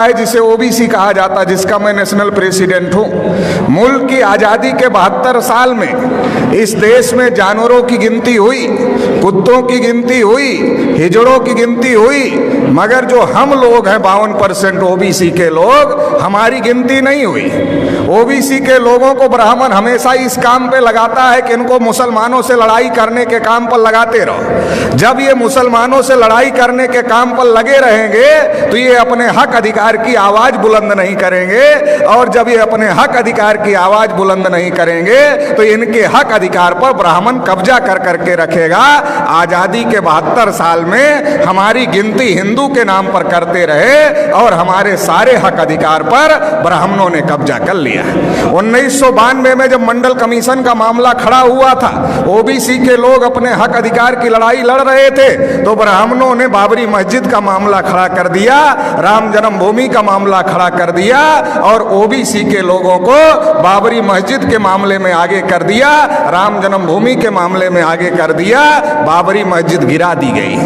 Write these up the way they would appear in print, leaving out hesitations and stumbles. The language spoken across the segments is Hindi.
है जिसे ओबीसी कहा जाता, जिसका मैं नेशनल प्रेसिडेंट हूँ। मुल्क की आज़ादी के 72 साल में इस देश में जानवरों की गिनती हुई, कुत्तों की गिनती हुई, हिजड़ों की गिनती हुई, मगर जो हम लोग हैं 52% ओबीसी के लोग, हमारी गिनती नहीं हुई। ओबीसी के लोगों को ब्राह्मण हमेशा इस काम पे लगाता है कि इनको मुसलमानों से लड़ाई करने के काम पर लगाते रहो। जब ये मुसलमानों से लड़ाई करने के काम पर लगे रहेंगे तो ये अपने हक अधिकार की आवाज बुलंद नहीं करेंगे, और जब ये अपने हक अधिकार की आवाज बुलंद नहीं करेंगे तो इनके हक अधिकार पर ब्राह्मण कब्जा कर करके रखेगा। आजादी के 72 साल में हमारी गिनती हिंदू के नाम पर करते रहे और हमारे सारे हक अधिकार पर ब्राह्मणों ने कब्जा कर लिया। 1992 में जब मंडल कमीशन का मामला खड़ा हुआ था, ओबीसी के लोग अपने हक अधिकार की लड़ाई लड़ रहे थे, तो ब्राह्मणों ने बाबरी मस्जिद का मामला खड़ा कर दिया, राम जन्मभूमि का मामला खड़ा कर दिया, और ओबीसी के लोगों को बाबरी मस्जिद के मामले में आगे कर दिया, राम जन्मभूमि के मामले में आगे कर दिया। बाबरी मस्जिद गिरा दी गई।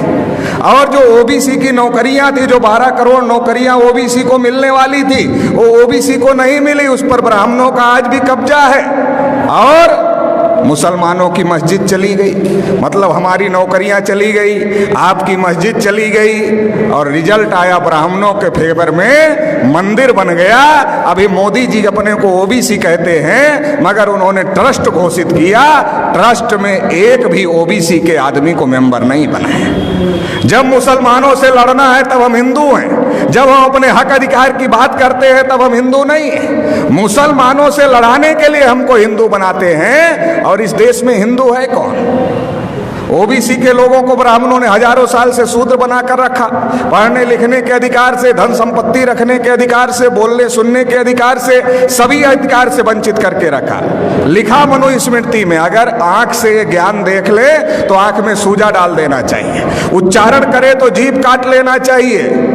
और जो ओबीसी की नौकरियां थी, जो 12 करोड़ नौकरियां ओबीसी को मिलने वाली थी, वो ओबीसी को नहीं मिली, उस पर ब्राह्मणों का आज भी कब्जा है। और मुसलमानों की मस्जिद चली गई, मतलब हमारी नौकरियां चली गई, आपकी मस्जिद चली गई, और रिजल्ट आया ब्राह्मणों के फेवर में, मंदिर बन गया। अभी मोदी जी अपने को ओबीसी कहते हैं, मगर उन्होंने ट्रस्ट घोषित किया, ट्रस्ट में एक भी ओबीसी के आदमी को मेंबर नहीं बनाए। जब मुसलमानों से लड़ना है तब हम हिंदू हैं, जब हम अपने हक अधिकार की बात करते हैं तब हम हिंदू नहीं हैं। मुसलमानों से लड़ाने के लिए हमको हिंदू बनाते हैं, और इस देश में हिंदू है कौन? ओबीसी के लोगों को ब्राह्मणों ने हजारों साल से शूद्र बनाकर रखा, पढ़ने लिखने के अधिकार से, धन संपत्ति रखने के अधिकार से, बोलने सुनने के अधिकार से, सभी अधिकार से वंचित करके रखा। लिखा मनुस्मृति में, अगर आंख से ज्ञान देख ले तो आंख में सूजा डाल देना चाहिए, उच्चारण करे तो जीभ काट लेना चाहिए,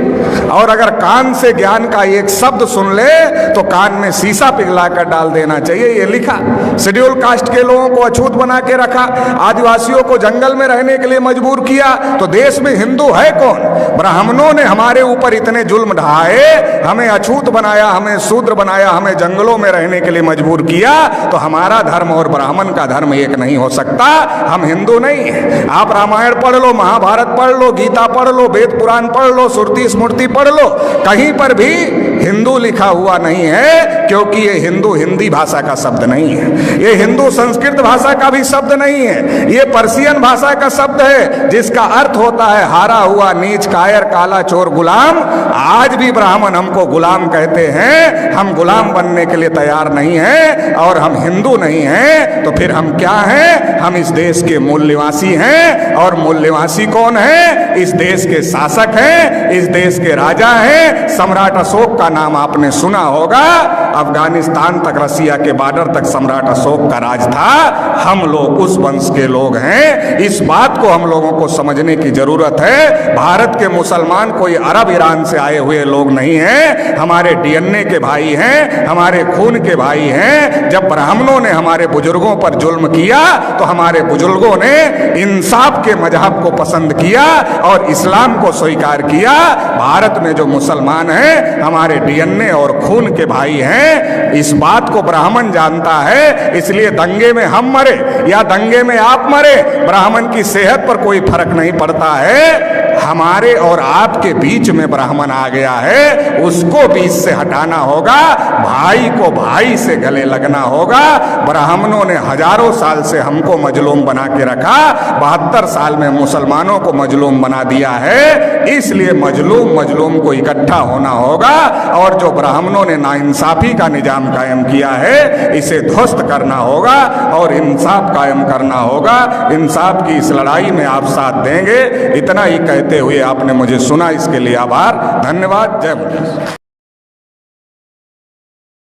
और अगर कान से ज्ञान का एक शब्द सुन ले तो कान में शीशा पिघला कर डाल देना चाहिए, ये लिखा। शेड्यूल कास्ट के लोगों को अछूत बना के रखा, आदिवासियों को जंगल में रहने के लिए मजबूर किया, तो देश में हिंदू है कौन? ब्राह्मणों ने हमारे ऊपर इतने जुल्म ढाए, हमें अछूत बनाया, हमें शूद्र बनाया, हमें जंगलों में रहने के लिए मजबूर किया, तो हमारा धर्म और ब्राह्मण का धर्म एक नहीं हो सकता। हम हिंदू नहीं है। आप रामायण पढ़ लो, महाभारत पढ़ लो, गीता पढ़ लो, वेद पुराण पढ़ लो, श्रुति स्मृति पढ़ लो, कहीं पर भी हिंदू लिखा हुआ नहीं है, क्योंकि ये हिंदू हिंदी भाषा का शब्द नहीं है, ये हिंदू संस्कृत भाषा का भी शब्द नहीं है, ये पर्शियन भाषा का शब्द है, जिसका अर्थ होता है हारा हुआ, नीच, कायर, काला, चोर, गुलाम। आज भी ब्राह्मण हमको गुलाम कहते हैं, हम गुलाम बनने के लिए तैयार नहीं हैं, और हम हिंदू नहीं हैं, तो फिर हम क्या हैं? हम इस देश के मूल निवासी हैं, और मूल निवासी कौन है? इस देश के शासक हैं, इस देश के राजा हैं। सम्राट अशोक का नाम आपने सुना होगा, अफगानिस्तान तक, रसिया के बॉर्डर तक सम्राट अशोक का राज था। हम लोग उस वंश के लोग हैं। इस बात को हम लोगों को समझने की जरूरत है। भारत के मुसलमान कोई अरब ईरान से आए हुए लोग नहीं हैं, हमारे डीएनए के भाई हैं, हमारे खून के भाई हैं। जब ब्राह्मणों ने हमारे बुजुर्गों पर जुल्म किया तो हमारे बुजुर्गों ने इंसाफ के मजहब को पसंद किया और इस्लाम को स्वीकार किया। भारत में जो मुसलमान हैं हमारे डीएनए और खून के भाई हैं, इस बात को ब्राह्मण जानता है। इसलिए दंगे में हम मरे या दंगे में आप मरे, ब्राह्मण की सेहत पर कोई फर्क नहीं पड़ता है। हमारे और आपके बीच में ब्राह्मण आ गया है, उसको बीच से हटाना होगा, भाई को भाई से गले लगना होगा। ब्राह्मणों ने हजारों साल से हमको मजलूम बना के रखा, 72 साल में मुसलमानों को मजलूम बना दिया है। इसलिए मजलूम को इकट्ठा होना होगा, और जो ब्राह्मणों ने नाइंसाफी का निजाम कायम किया है, इसे ध्वस्त करना होगा और इंसाफ कायम करना होगा। इंसाफ की इस लड़ाई में आप साथ देंगे, इतना ही कहते हुए आपने मुझे सुना, इसके लिए आभार, धन्यवाद। जय मुर्शिद।